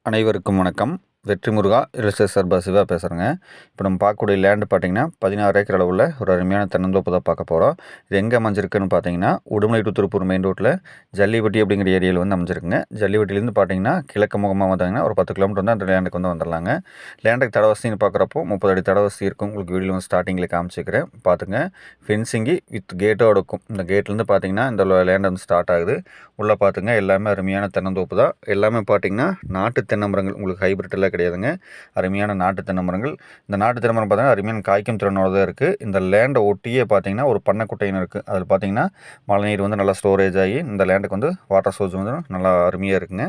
அனைவருக்கும் வணக்கம். வெற்றி முருகா ரியல் சர்பா சிவா பேசுகிறேங்க. இப்போ நம்ம பார்க்கக்கூடிய லேண்டு பார்த்தீங்கன்னா 16 ஏக்கர் அளவுள்ள ஒரு அருமையான தென்னந்தோப்பு தான் பார்க்க போகிறோம். இது எங்கே அமைஞ்சிருக்குன்னு பார்த்தீங்கன்னா உடுமலை டு திருப்பூர் மெயின் ரோட்டில் ஜல்லிவட்டி அப்படிங்கிற ஏரியாவில் வந்து அமைஞ்சிருக்குங்க. ஜல்லிவட்டிலேருந்து பார்த்தீங்கன்னா கிழக்கு முகமாக வந்தாங்கன்னா ஒரு 10 கிலோமீட்டர் வந்து அந்த லேண்டுக்கு வந்து வந்துடலாங்க. லேண்டுக்கு தடவசதின்னு பார்க்குறப்போ 30 அடி தடவசதி இருக்கும். உங்களுக்கு வீடியோ வந்து ஸ்டார்டிங்கில் காமிச்சிக்கிறேன் பார்த்துங்க. ஃபென்சிங்கு வித் கேட்டோட இருக்கும். இந்த கேட்லேருந்து பார்த்தீங்கன்னா இந்த லேண்ட் வந்து ஸ்டார்ட் ஆகுது. உள்ளே பார்த்துங்க எல்லாமே அருமையான தென்னந்தோப்பு தான். எல்லாமே பார்த்தீங்கன்னா நாட்டு தென்னை மரங்கள், உங்களுக்கு ஹைப்ரிட் எல்லாம் கிடையாதுங்க. அருமையான நாட்டு தென்னை மரங்கள். இந்த நாட்டு தென்னை மரம் பார்த்தீங்கன்னா அருமையான காய்க்கும் திறனோட தான் இருக்குது. இந்த லேண்டை ஒட்டியே பார்த்தீங்கன்னா ஒரு பண்ணைக்குட்டைன்னு இருக்குது. அதில் பார்த்தீங்கன்னா மழை நீர் வந்து நல்லா ஸ்டோரேஜ் ஆகி இந்த லேண்டுக்கு வந்து வாட்டர் சோர்ஸ் வந்து நல்லா அருமையாக இருக்குங்க.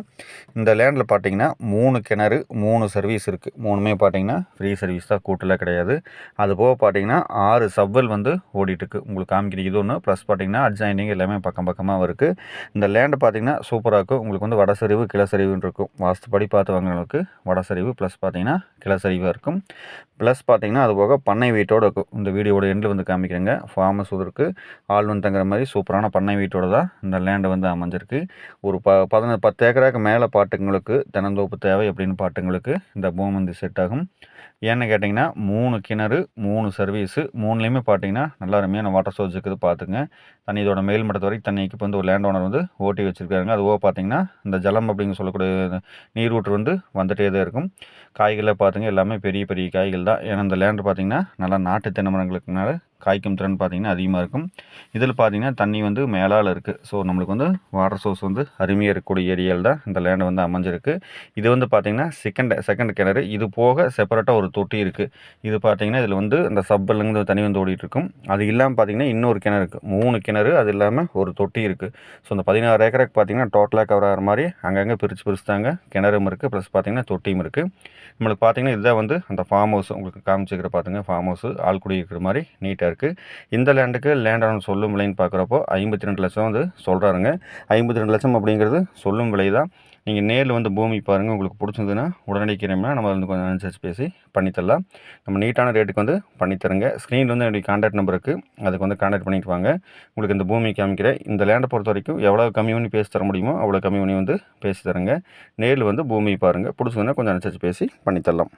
இந்த லேண்டில் பார்த்தீங்கன்னா 3 கிணறு 3 சர்வீஸ் இருக்குது. 3மே பார்த்தீங்கன்னா ஃப்ரீ சர்வீஸ் தான், கூட்டெல்லாம் கிடையாது. அது போக பார்த்தீங்கன்னா 6 சப்வெல் வந்து ஓடிட்டுருக்கு. உங்களுக்கு காமிக்கிறது இது ஒன்று. ப்ளஸ் பார்த்தீங்கன்னா அட்ஜாயினிங் எல்லாமே பக்கம் பக்கமாக இருக்குது. இந்த லேண்டு பார்த்தீங்கன்னா சூப்பராக இருக்கும். உங்களுக்கு வந்து வடசரிவு கிழசரிவுன்னு இருக்கும். வாஸ்துப்படி பார்த்து வாங்கினவங்களுக்கு வடசரிவு ப்ளஸ் பார்த்தீங்கன்னா கிழசரிவாக இருக்கும். ப்ளஸ் பார்த்தீங்கன்னா அது போக பண்ணை வீட்டோடு இருக்கும். இந்த வீடியோட எண்டில் வந்து காமிக்கிறேங்க. ஃபார்மஸ் இருக்குது, ஆள் வந்து தங்குற மாதிரி சூப்பரான பண்ணை வீட்டோட தான் இந்த லேண்டு வந்து அமைஞ்சிருக்கு. ஒரு 10 ஏக்கராக்கு மேலே பாட்டுங்களுக்கு தென்னந்தோப்பு தேவை அப்படின்னு பாட்டுங்களுக்கு இந்த பூமி வந்து செட் ஆகும். ஏன்னு கேட்டிங்கன்னா 3 கிணறு 3 சர்வீஸு 3லேயுமே பார்த்தீங்கன்னா நல்லா அருமையான வாட்டர் சோர்ஸ் இருக்குது. பார்த்துங்க, தண்ணி இதோட மேல் மட்டத்து வரைக்கும் தண்ணிக்கு இப்போ வந்து ஒரு லேண்ட் ஓனர் வந்து ஓட்டி வச்சுருக்காங்க. அதுபோக பார்த்தீங்கன்னா இந்த ஜலம் அப்படின்னு சொல்லக்கூடிய நீர் ஊற்று வந்து வந்துகிட்டே தான் இருக்கும். காய்களை பார்த்துங்க எல்லாமே பெரிய பெரிய காய்கள் தான். ஏன்னா இந்த லேண்டு பார்த்திங்கன்னா நல்லா நாட்டு தென்னை மரங்களுக்குனால காய்க்கும் திறன் பார்த்திங்கன்னா அதிகமாக இருக்கும். இதில் பார்த்திங்கன்னா தண்ணி வந்து மேலால் இருக்குது. ஸோ நம்மளுக்கு வந்து வாட்டர் சோர்ஸ் வந்து அருமையாக இருக்கக்கூடிய ஏரியாவில் தான் இந்த லேண்டு வந்து அமைஞ்சிருக்கு. இது வந்து பார்த்திங்கன்னா செகண்ட் கிணறு. இது போக செப்பரேட்டாக ஒரு தொட்டி இருக்குது. இது பார்த்திங்கன்னா இதில் வந்து இந்த சப்பிலேருந்து தண்ணி வந்து ஓடிட்டுருக்கும். அது இல்லாமல் பார்த்திங்கன்னா இன்னொரு கிணறு இருக்குது. 3 கிணறு, அது இல்லாமல் ஒரு தொட்டி இருக்குது. ஸோ இந்த 16 ஏக்கருக்கு பார்த்திங்கன்னா டோட்டலாக கவர் ஆகிற மாதிரி அங்கங்கே பிரித்து தாங்க கிணறும் இருக்குது. ப்ளஸ் பார்த்திங்கன்னா தொட்டியும் இருக்குது. நம்மளுக்கு பார்த்திங்கன்னா இதுதான் வந்து அந்த ஃபார்ம் ஹவுஸ் உங்களுக்கு காமிச்சிக்கிற பார்த்துங்க. ஃபார்ம் ஹவுஸ் ஆள் குடி இருக்கிற மாதிரி நீட்டாக இருக்குது. இந்த லேண்டுக்கு லேண்ட் ஓனர் சொல்லும் விலைன்னு பார்க்குறப்போ 52 லட்சம் வந்து சொல்கிறாருங்க. 52 லட்சம் அப்படிங்கிறது சொல்லும் விலை தான். நீங்கள் நேரில் வந்து பூமி பாருங்கள். உங்களுக்கு பிடிச்சிருந்ததுன்னா உடனடியாக நம்ம வந்து கொஞ்சம் அனுசரித்து பேசி பண்ணித்தரலாம். நம்ம நீட்டான ரேட்டுக்கு வந்து பண்ணித்தரங்க. ஸ்க்ரீனில் வந்து என்னுடைய கான்டாக்ட் நம்பர் இருக்குது. அதுக்கு வந்து கான்டாக்ட் பண்ணிட்டு வாங்க. உங்களுக்கு இந்த பூமி காமிக்கிறேன். இந்த லேண்டை பொறுத்த வரைக்கும் எவ்வளோ கம்மி பண்ணி பேசி தர முடியுமோ அவ்வளோ கம்மி பண்ணி வந்து பேசி தரேங்க. நேரில் வந்து பூமி பாருங்கள். பிடிச்சதுன்னா கொஞ்சம் அனுசரித்து பேசி பண்ணித்தரலாம்.